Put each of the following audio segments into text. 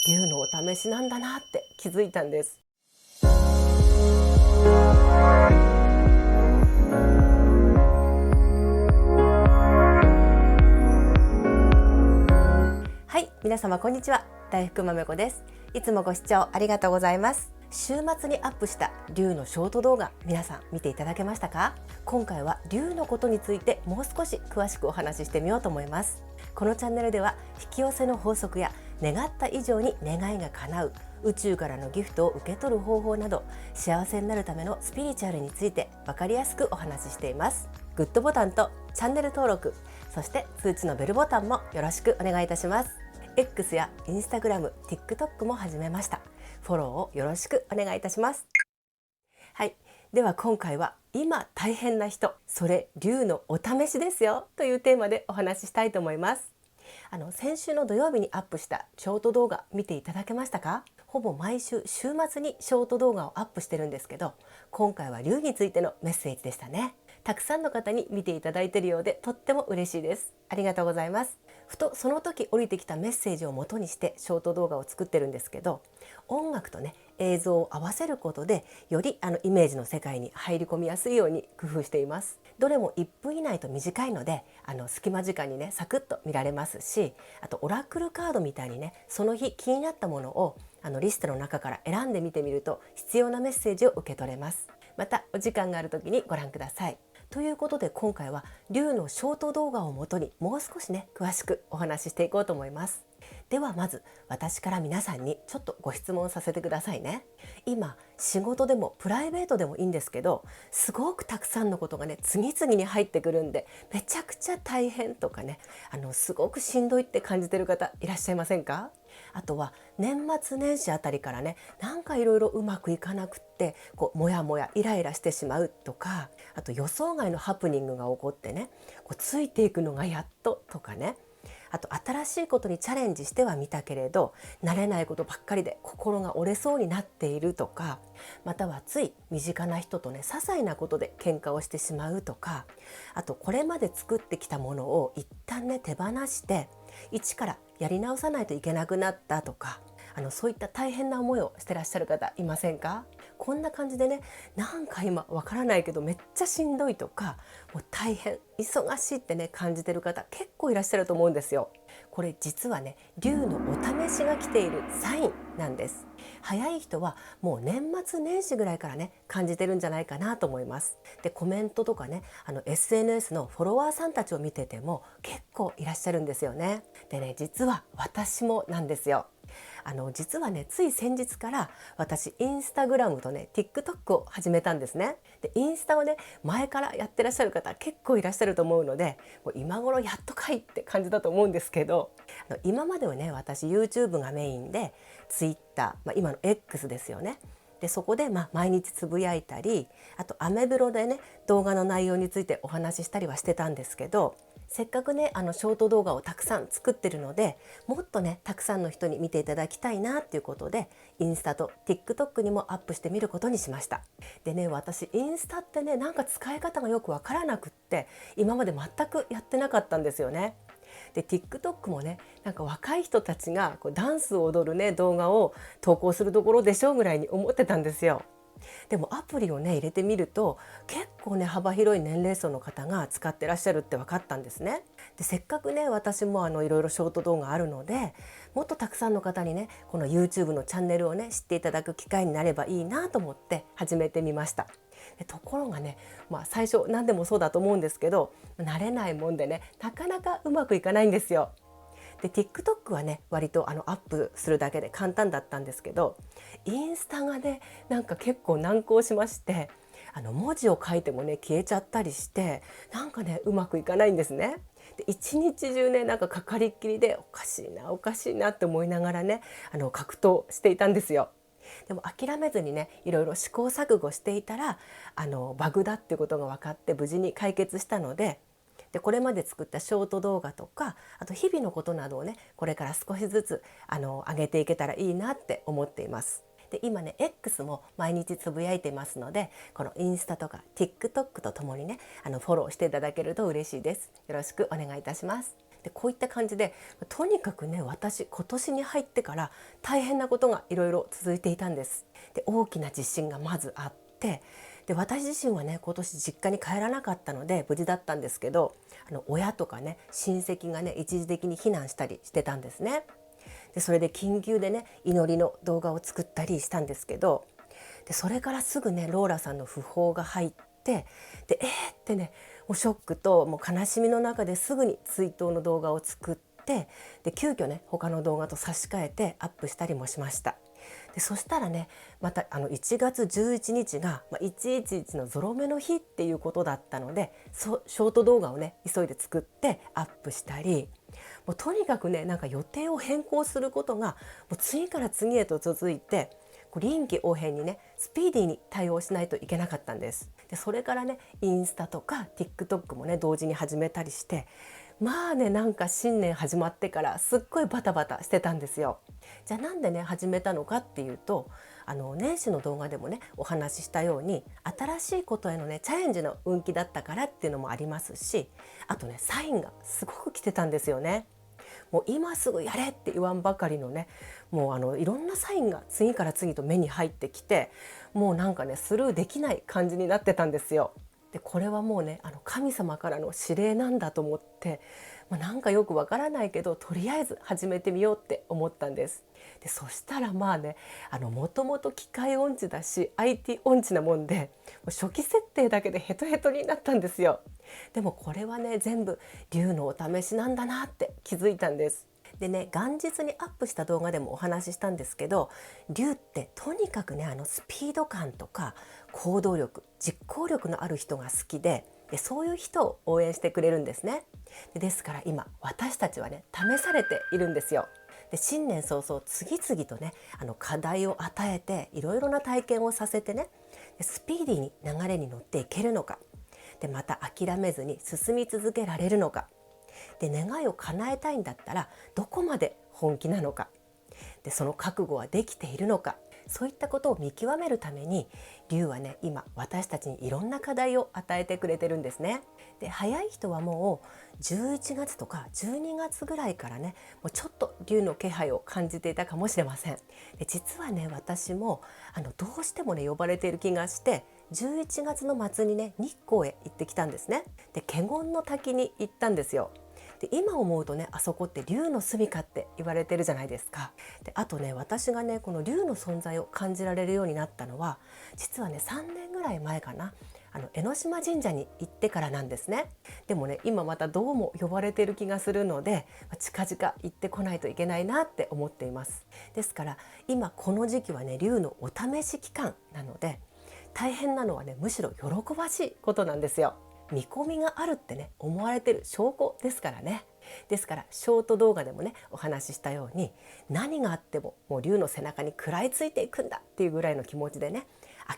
龍のお試しなんだなって気づいたんです。はい、皆様こんにちは。大福まめこです。いつもご視聴ありがとうございます。週末にアップした龍のショート動画、皆さん見ていただけましたか？今回は龍のことについてもう少し詳しくお話ししてみようと思います。このチャンネルでは引き寄せの法則や願った以上に願いが叶う宇宙からのギフトを受け取る方法など、幸せになるためのスピリチュアルについて分かりやすくお話ししています。グッドボタンとチャンネル登録、そして通知のベルボタンもよろしくお願いいたします。X や Instagram、TikTok も始めました。フォローをよろしくお願いいたします。はい、では今回は今大変な人、それ龍のお試しですよというテーマでお話ししたいと思います。先週の土曜日にアップしたショート動画見ていただけましたか？ほぼ毎週週末にショート動画をアップしてるんですけど、今回は龍についてのメッセージでしたね。たくさんの方に見ていただいているようでとっても嬉しいです。ありがとうございます。ふとその時降りてきたメッセージを元にしてショート動画を作ってるんですけど、音楽とね映像を合わせることでよりイメージの世界に入り込みやすいように工夫しています。どれも1分以内と短いので隙間時間にねサクッと見られますし、あとオラクルカードみたいにねその日気になったものをリストの中から選んでみてみると必要なメッセージを受け取れます。またお時間がある時にご覧ください。ということで今回は龍のショート動画をもとにもう少しね詳しくお話ししていこうと思います。ではまず私から皆さんにちょっとご質問させてくださいね。今仕事でもプライベートでもいいんですけど、すごくたくさんのことがね次々に入ってくるんでめちゃくちゃ大変とかね、すごくしんどいって感じてる方いらっしゃいませんか？あとは年末年始あたりからねなんかいろいろうまくいかなくってモヤモヤイライラしてしまうとか、あと予想外のハプニングが起こってねついていくのがやっととかね、あと新しいことにチャレンジしてはみたけれど慣れないことばっかりで心が折れそうになっているとか、またはつい身近な人とね些細なことで喧嘩をしてしまうとか、あとこれまで作ってきたものを一旦ね手放して一からやり直さないといけなくなったとか、そういった大変な思いをしてらっしゃる方いませんか？こんな感じでね、なんか今わからないけどめっちゃしんどいとか、もう大変忙しいってね感じてる方結構いらっしゃると思うんですよ。これ実はね龍のお試しが来ているサインなんです。早い人はもう年末年始ぐらいからね感じてるんじゃないかなと思います。でコメントとかねSNS のフォロワーさんたちを見てても結構いらっしゃるんですよね。でね実は私もなんですよ。実はねつい先日から私インスタグラムとね TikTok を始めたんですね。でインスタをね前からやってらっしゃる方結構いらっしゃると思うので、もう今頃やっとかいって感じだと思うんですけど、今まではね私 YouTube がメインで Twitter、今の X ですよね。でそこで毎日つぶやいたり、あとアメブロでね動画の内容についてお話ししたりはしてたんですけど、せっかくねショート動画をたくさん作ってるので、もっとねたくさんの人に見ていただきたいなっていうことでインスタと TikTok にもアップしてみることにしました。でね私インスタってねなんか使い方がよくわからなくって今まで全くやってなかったんですよね。で TikTok もねなんか若い人たちがダンスを踊るね動画を投稿するところでしょうぐらいに思ってたんですよ。でもアプリをね入れてみると結構ね幅広い年齢層の方が使ってらっしゃるって分かったんですね。でせっかくね私もいろいろショート動画あるので、もっとたくさんの方にねこの YouTube のチャンネルをね知っていただく機会になればいいなと思って始めてみました。でところがね、最初何でもそうだと思うんですけど慣れないもんでねなかなかうまくいかないんですよ。で TikTok はね割とアップするだけで簡単だったんですけど、インスタがねなんか結構難航しまして、文字を書いてもね消えちゃったりしてなんかねうまくいかないんですね。で一日中ねなんかかかりっきりでおかしいなおかしいなって思いながらね格闘していたんですよ。でも諦めずにねいろいろ試行錯誤していたらバグだっていうことが分かって無事に解決したので、これまで作ったショート動画とかあと日々のことなどをねこれから少しずつ上げていけたらいいなって思っています。で今ね X も毎日つぶやいてますので、このインスタとか TikTok とともにねフォローしていただけると嬉しいです。よろしくお願いいたします。でこういった感じでとにかくね、私今年に入ってから大変なことがいろいろ続いていたんです。で大きな地震がまずあって、で私自身はね今年実家に帰らなかったので無事だったんですけど、親とかね親戚がね一時的に避難したりしてたんですね。でそれで緊急でね祈りの動画を作ったりしたんですけど、でそれからすぐねローラさんの訃報が入って、でってね、もうショックともう悲しみの中ですぐに追悼の動画を作って、で急遽ね他の動画と差し替えてアップしたりもしました。でそしたらねまた1月11日が、111のゾロ目の日っていうことだったので、ショート動画をね急いで作ってアップしたり、もうとにかくねなんか予定を変更することがもう次から次へと続いて、臨機応変にねスピーディーに対応しないといけなかったんです。でそれからねインスタとか TikTok もね同時に始めたりして、まあねなんか新年始まってからすっごいバタバタしてたんですよ。じゃあなんでね始めたのかっていうと、年始の動画でもねお話ししたように新しいことへのねチャレンジの運気だったからっていうのもありますし、あとねサインがすごく来てたんですよね。もう今すぐやれって言わんばかりのね、もういろんなサインが次から次と目に入ってきて、もうなんかねスルーできない感じになってたんですよ。でこれはもうね神様からの指令なんだと思って、なんかよくわからないけどとりあえず始めてみようって思ったんです。でそしたらまあねもともと機械音痴だし IT 音痴なもんで、もう初期設定だけでヘトヘトになったんですよ。でもこれはね全部龍のお試しなんだなって気づいたんです。でね元日にアップした動画でもお話ししたんですけど、龍ってとにかくねスピード感とか行動力、実行力のある人が好きで、そういう人を応援してくれるんですね。ですから今私たちはね試されているんですよ。で新年早々次々とね課題を与えていろいろな体験をさせてね、スピーディーに流れに乗っていけるのか、でまた諦めずに進み続けられるのか、で願いを叶えたいんだったらどこまで本気なのか、でその覚悟はできているのか、そういったことを見極めるために龍はね今私たちにいろんな課題を与えてくれてるんですね。で早い人はもう11月とか12月ぐらいからねもうちょっと龍の気配を感じていたかもしれません。で実はね私もどうしてもね呼ばれている気がして、11月の末にね日光へ行ってきたんですね。で華厳の滝に行ったんですよ。で今思うとねあそこって龍の住処って言われてるじゃないですか。であとね私がねこの龍の存在を感じられるようになったのは実はね3年ぐらい前かな、江ノ島神社に行ってからなんですね。でもね今またどうも呼ばれている気がするので、近々行ってこないといけないなって思っています。ですから今この時期はね龍のお試し期間なので、大変なのはねむしろ喜ばしいことなんですよ。見込みがあるってね思われてる証拠ですからね。ですからショート動画でもねお話ししたように、何があってももう龍の背中に食らいついていくんだっていうぐらいの気持ちでね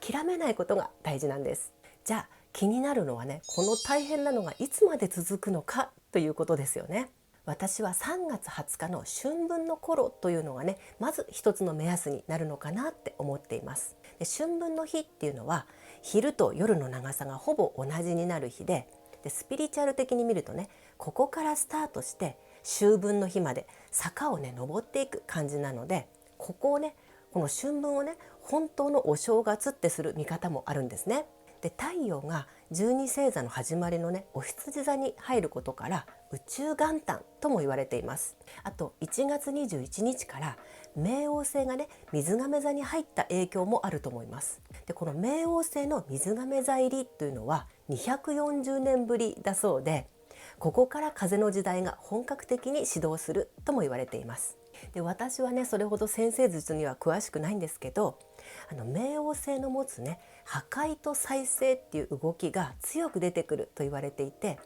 諦めないことが大事なんです。じゃあ気になるのはねこの大変なのがいつまで続くのかということですよね。私は3月20日の春分の頃というのがねまず一つの目安になるのかなって思っています。で春分の日っていうのは昼と夜の長さがほぼ同じになる日で、スピリチュアル的に見るとねここからスタートして秋分の日まで坂をね登っていく感じなので、この春分をね本当のお正月ってする見方もあるんですね。で太陽が十二星座の始まりのねお羊座に入ることから宇宙元旦とも言われています。あと1月21日から冥王星がね水亀座に入った影響もあると思います。でこの冥王星の水亀座入りというのは240年ぶりだそうで、ここから風の時代が本格的に始動するとも言われています。で私はねそれほど占星術には詳しくないんですけど、冥王星の持つね破壊と再生っていう動きが強く出てくると言われていて、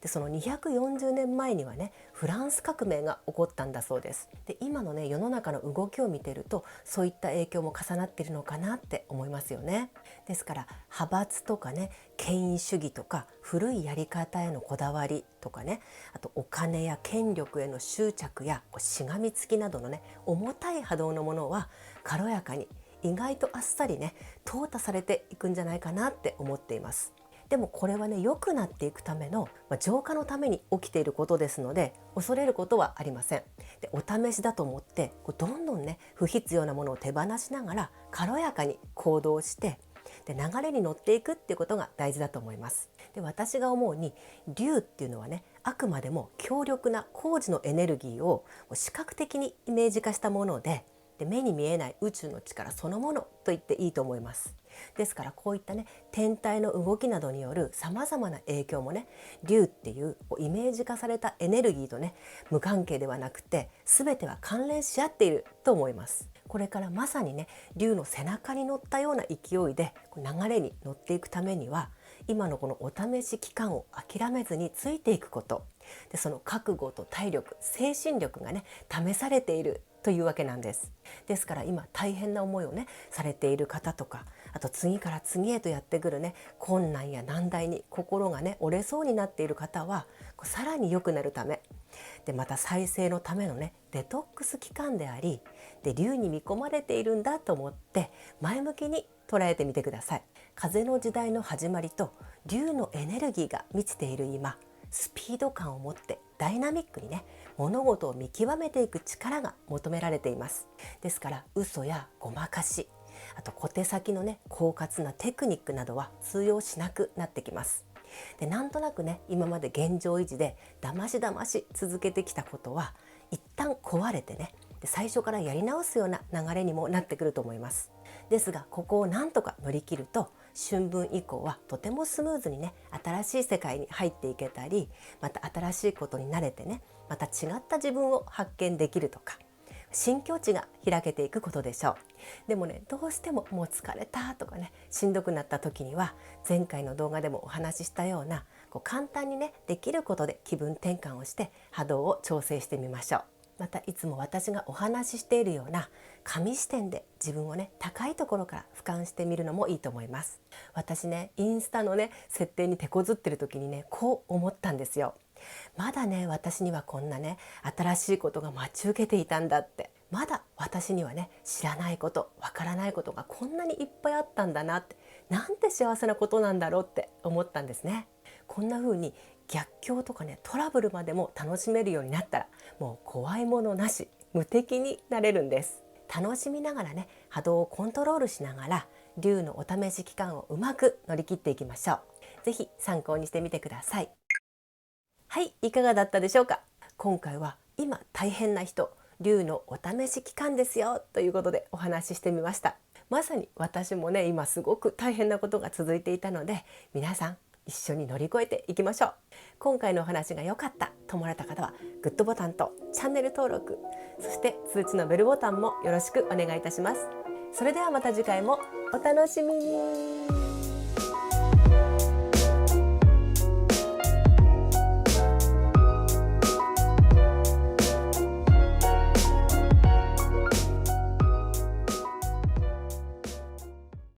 でその240年前にはねフランス革命が起こったんだそうです。で今のね世の中の動きを見てるとそういった影響も重なっているのかなって思いますよね。ですから派閥とかね権威主義とか古いやり方へのこだわりとかね、あとお金や権力への執着やしがみつきなどのね重たい波動のものは軽やかに意外とあっさりね淘汰されていくんじゃないかなって思っています。でもこれはね、良くなっていくための、浄化のために起きていることですので、恐れることはありません。で、お試しだと思ってどんどんね、不必要なものを手放しながら軽やかに行動して、で流れに乗っていくっていうことが大事だと思います。で、私が思うに竜っていうのはね、あくまでも強力な工事のエネルギーを視覚的にイメージ化したもので、目に見えない宇宙の力そのものと言っていいと思います。ですからこういったね、天体の動きなどによるさまざまな影響もね、竜っていうイメージ化されたエネルギーとね、無関係ではなくて、全ては関連し合っていると思います。これからまさにね、竜の背中に乗ったような勢いで流れに乗っていくためには、今のこのお試し期間を諦めずについていくことで、その覚悟と体力、精神力がね、試されているというわけなんです。ですから今大変な思いをね、されている方とか、あと次から次へとやってくるね、困難や難題に心がね、折れそうになっている方は、さらに良くなるためで、また再生のためのね、デトックス期間であり、で竜に見込まれているんだと思って前向きに捉えてみてください。風の時代の始まりと竜のエネルギーが満ちている今、スピード感を持ってダイナミックにね、物事を見極めていく力が求められています。ですから嘘やごまかし、あと小手先のね、狡猾なテクニックなどは通用しなくなってきます。で、なんとなくね、今まで現状維持でだましだまし続けてきたことは一旦壊れてね、で最初からやり直すような流れにもなってくると思います。ですがここをなんとか乗り切ると、春分以降はとてもスムーズにね、新しい世界に入っていけたり、また新しいことに慣れてね、また違った自分を発見できるとか、新境地が開けていくことでしょう。でもね、どうしてももう疲れたとかね、しんどくなった時には、前回の動画でもお話ししたような簡単にね、できることで気分転換をして波動を調整してみましょう。またいつも私がお話ししているような神視点で自分をね、高いところから俯瞰してみるのもいいと思います。私ね、インスタのね、設定に手こずってる時にね、こう思ったんですよ。まだね、私にはこんなね、新しいことが待ち受けていたんだって、まだ私にはね、知らないこと、わからないことがこんなにいっぱいあったんだなって、なんて幸せなことなんだろうって思ったんですね。こんな風に逆境とかね、トラブルまでも楽しめるようになったら、もう怖いものなし、無敵になれるんです。楽しみながらね、波動をコントロールしながら、竜のお試し期間をうまく乗り切っていきましょう。ぜひ参考にしてみてください。はい、いかがだったでしょうか。今回は今大変な人、竜のお試し期間ですよということでお話ししてみました。まさに私もね、今すごく大変なことが続いていたので、皆さん一緒に乗り越えていきましょう。今回のお話が良かったと思われた方はグッドボタンとチャンネル登録、そして通知のベルボタンもよろしくお願いいたします。それではまた次回もお楽しみに。